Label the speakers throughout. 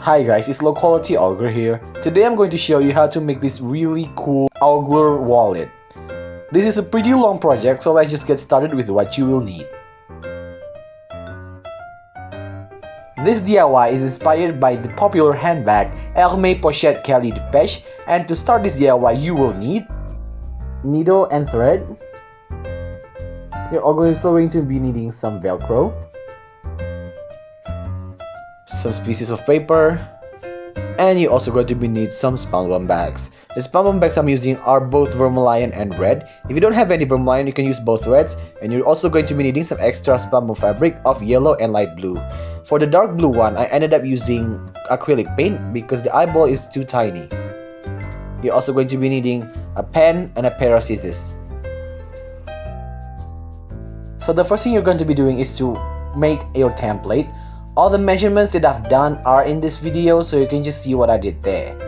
Speaker 1: Hi guys, it's low quality auglur here. Today I'm going to show you how to make this really cool auglur wallet. This is a pretty long project, so let's just get started with what you will need. This DIY is inspired by the popular handbag Hermès Pochette Kelly Depeche, and to start this DIY you will need needle and thread. You're also going to be needing some Velcro, some pieces of paper, and you're also going to need some spun bags. The spun bags I'm using are both vermilion and red. If you don't have any vermilion, you can use both reds, and you're also going to be needing some extra spun fabric of yellow and light blue. For the dark blue one, I ended up using acrylic paint because the eyeball is too tiny. You're also going to be needing a pen and a pair of scissors. So the first thing you're going to be doing is to make your template. All the measurements that I've done are in this video, so you can just see what I did there.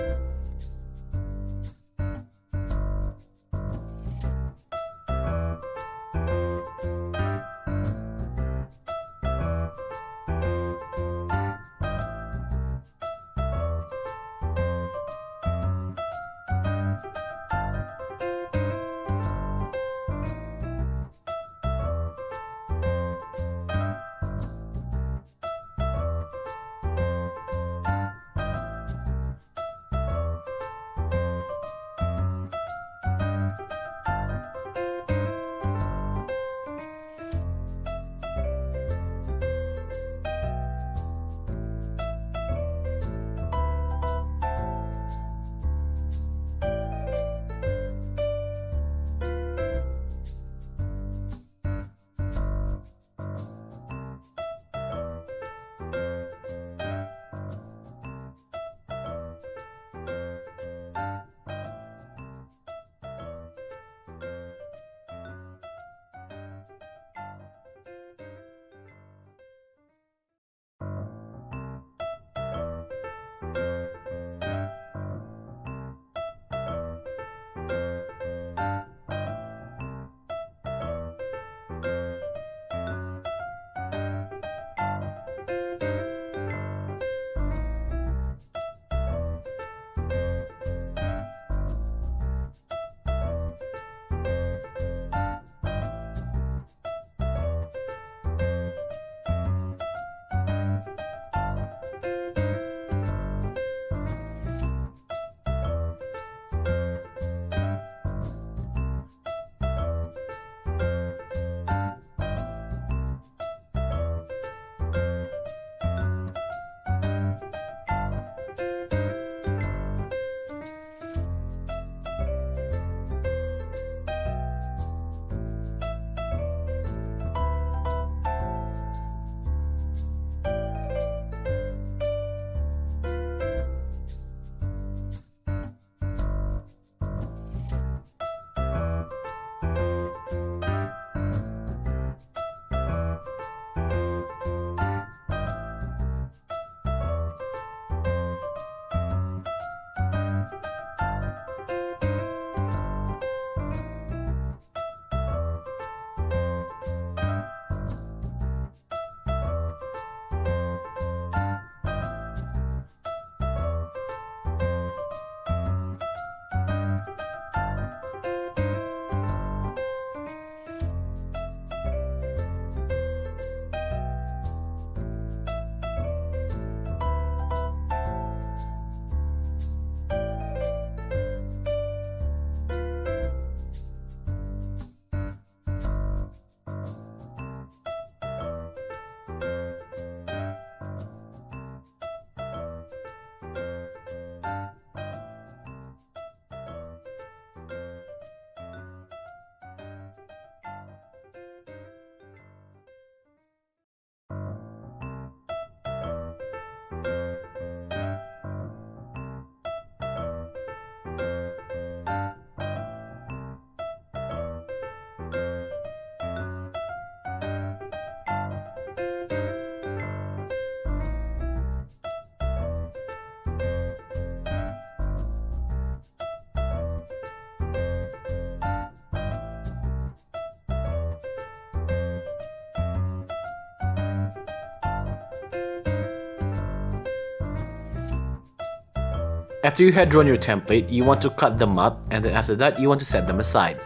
Speaker 1: After you had drawn your template, you want to cut them up, and then after that, you want to set them aside.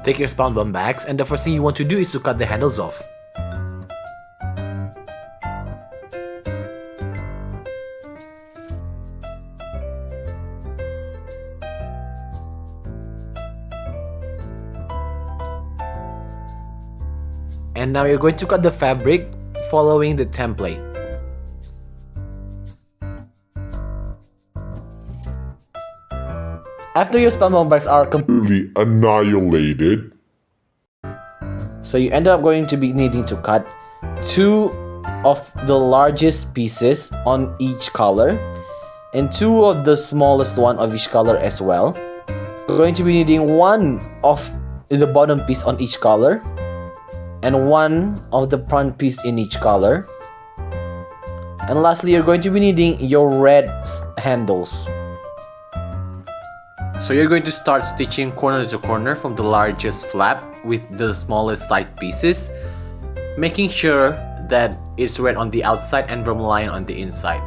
Speaker 1: Take your spunbond bags, and the first thing you want to do is to cut the handles off. And now you're going to cut the fabric following the template. After your spunbond bags are completely
Speaker 2: annihilated,
Speaker 1: so you end up going to be needing to cut 2 of the largest pieces on each color and 2 of the smallest one of each color as well. You're going to be needing 1 of the bottom piece on each color and 1 of the front piece in each color. And lastly, you're going to be needing your red handles. So you're going to start stitching corner to corner from the largest flap with the smallest size pieces, making sure that it's red on the outside and vermilion on the inside.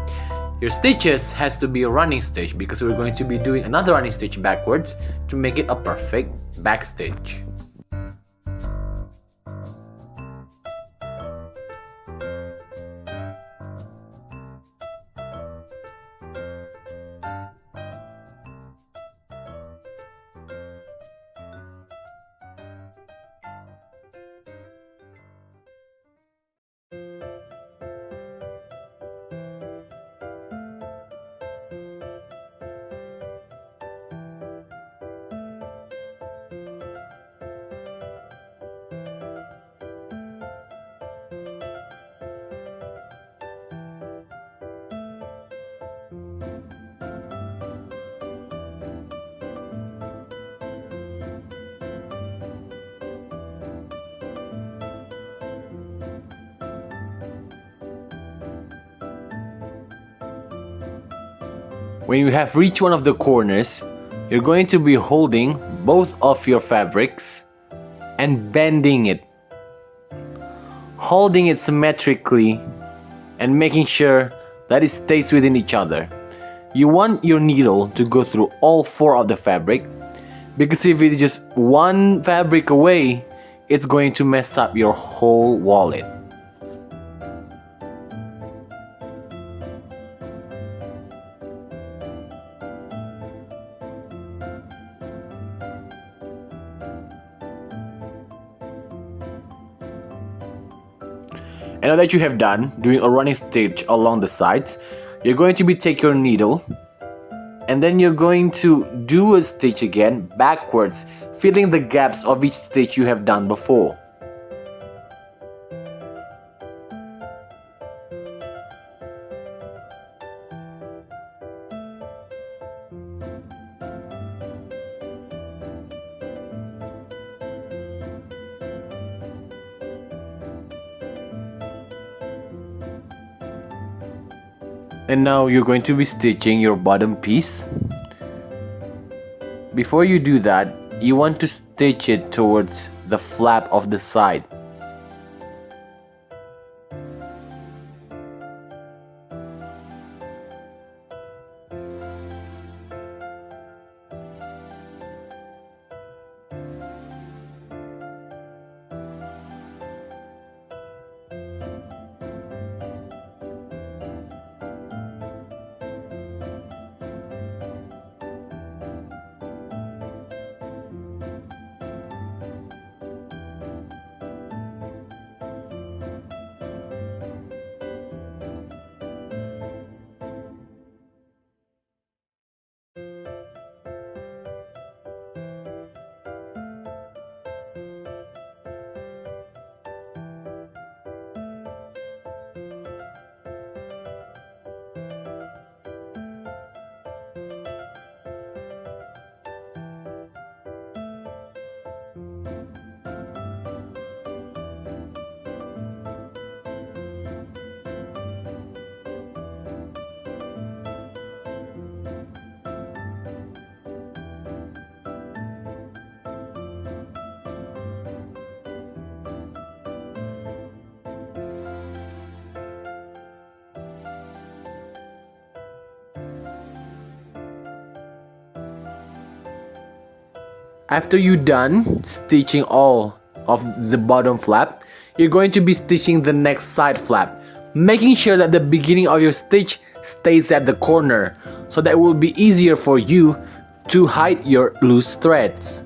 Speaker 1: Your stitches has to be a running stitch because we're going to be doing another running stitch backwards to make it a perfect back stitch. When you have reached one of the corners, you're going to be holding both of your fabrics and bending it, holding it symmetrically and making sure that it stays within each other. You want your needle to go through all 4 of the fabric, because if it's just one fabric away, it's going to mess up your whole wallet. And now that you have done doing a running stitch along the sides, you're going to take your needle and then you're going to do a stitch again backwards, filling the gaps of each stitch you have done before. And now you're going to be stitching your bottom piece. Before you do that, you want to stitch it towards the flap of the side. After you're done stitching all of the bottom flap, you're going to be stitching the next side flap, making sure that the beginning of your stitch stays at the corner, so that it will be easier for you to hide your loose threads.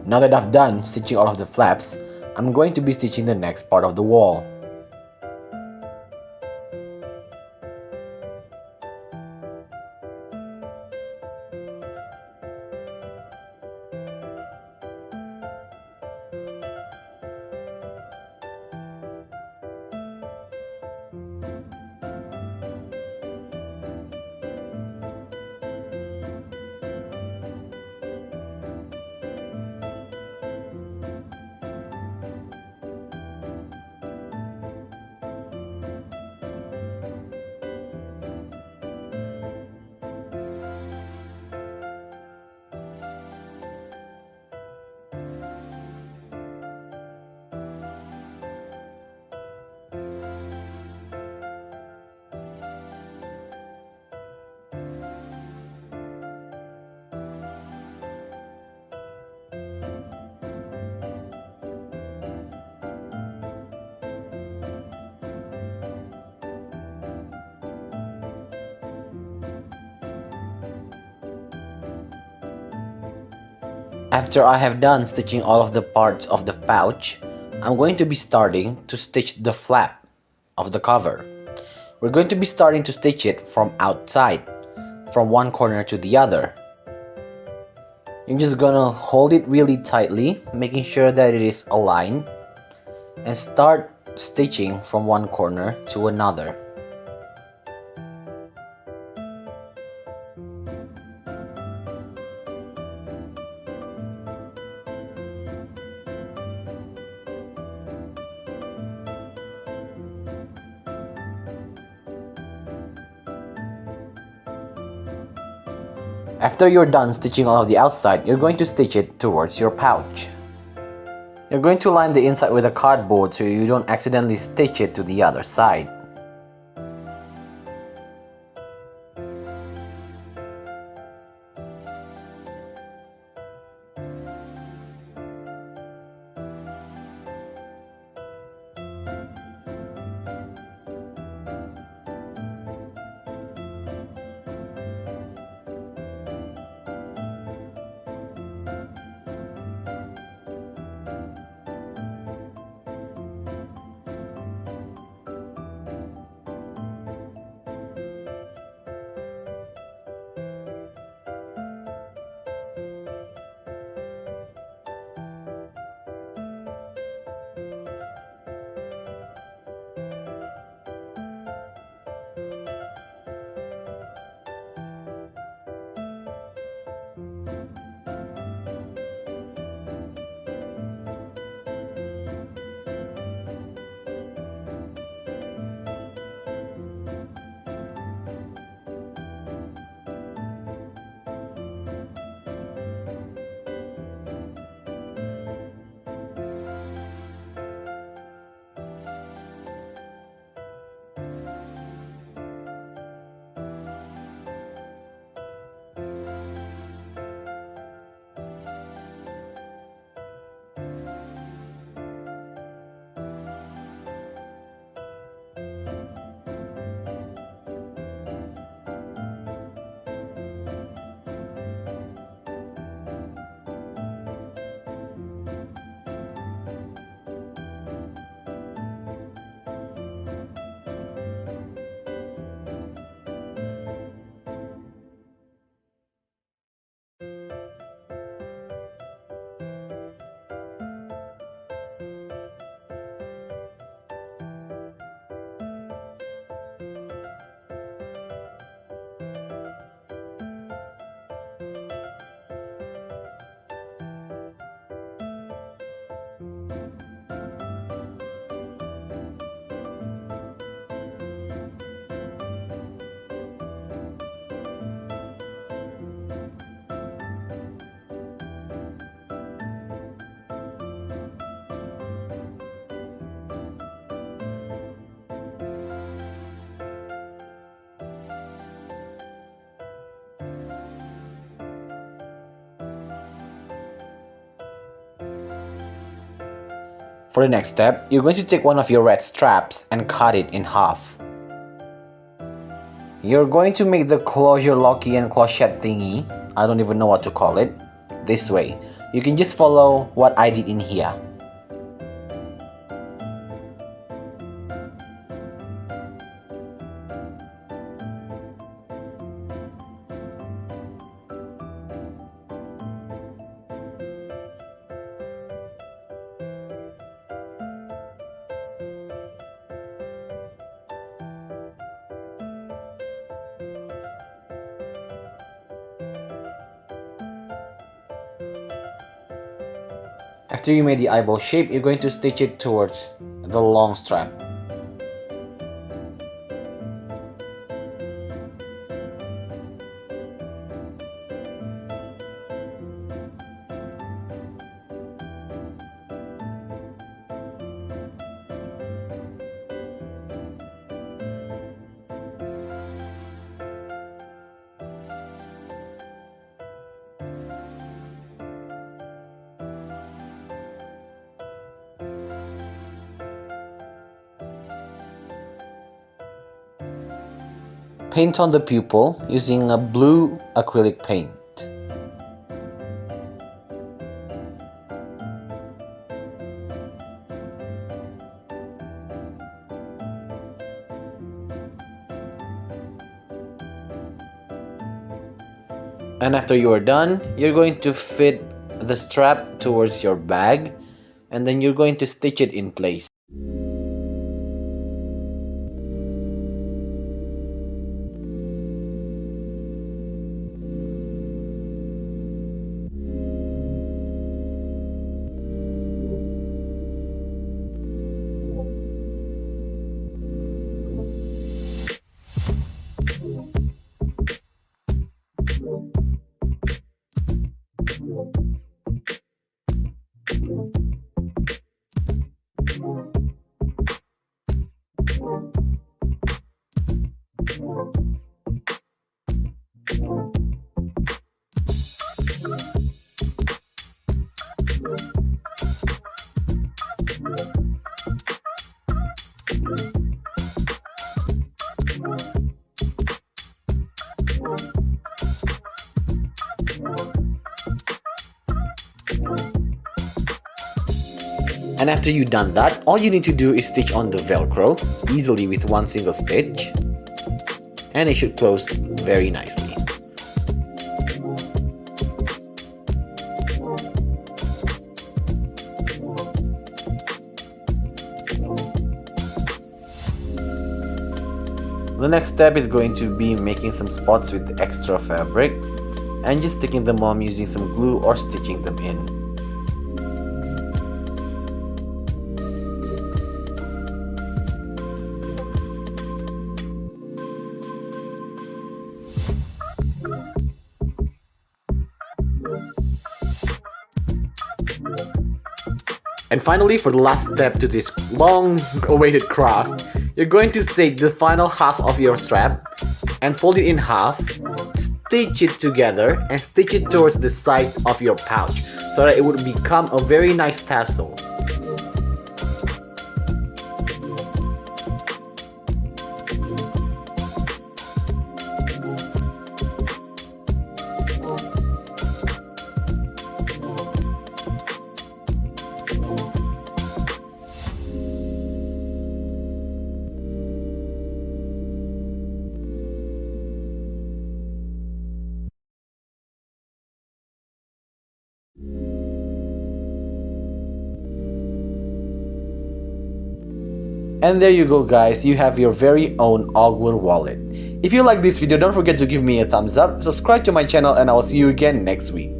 Speaker 1: Now that I've done stitching all of the flaps, I'm going to be stitching the next part of the wall. After I have done stitching all of the parts of the pouch, I'm going to be starting to stitch the flap of the cover. We're going to be starting to stitch it from outside, from one corner to the other. You're just gonna hold it really tightly, making sure that it is aligned, and start stitching from one corner to another. After you're done stitching all of the outside, you're going to stitch it towards your pouch. You're going to line the inside with a cardboard so you don't accidentally stitch it to the other side. For the next step, you're going to take one of your red straps and cut it in half. You're going to make the closure locky and clochette thingy, I don't even know what to call it, this way. You can just follow what I did in here. After you made the eyeball shape, you're going to stitch it towards the long strap. Paint on the pupil using a blue acrylic paint. And after you are done, you're going to fit the strap towards your bag, and then you're going to stitch it in place. And after you've done that, all you need to do is stitch on the Velcro easily with one single stitch, and it should close very nicely. The next step is going to be making some spots with the extra fabric and just sticking them on using some glue or stitching them in. And finally, for the last step to this long-awaited craft, you're going to take the final half of your strap and fold it in half, stitch it together, and stitch it towards the side of your pouch so that it would become a very nice tassel. And there you go guys, you have your very own auglur wallet. If you like this video, don't forget to give me a thumbs up, subscribe to my channel, and I will see you again next week.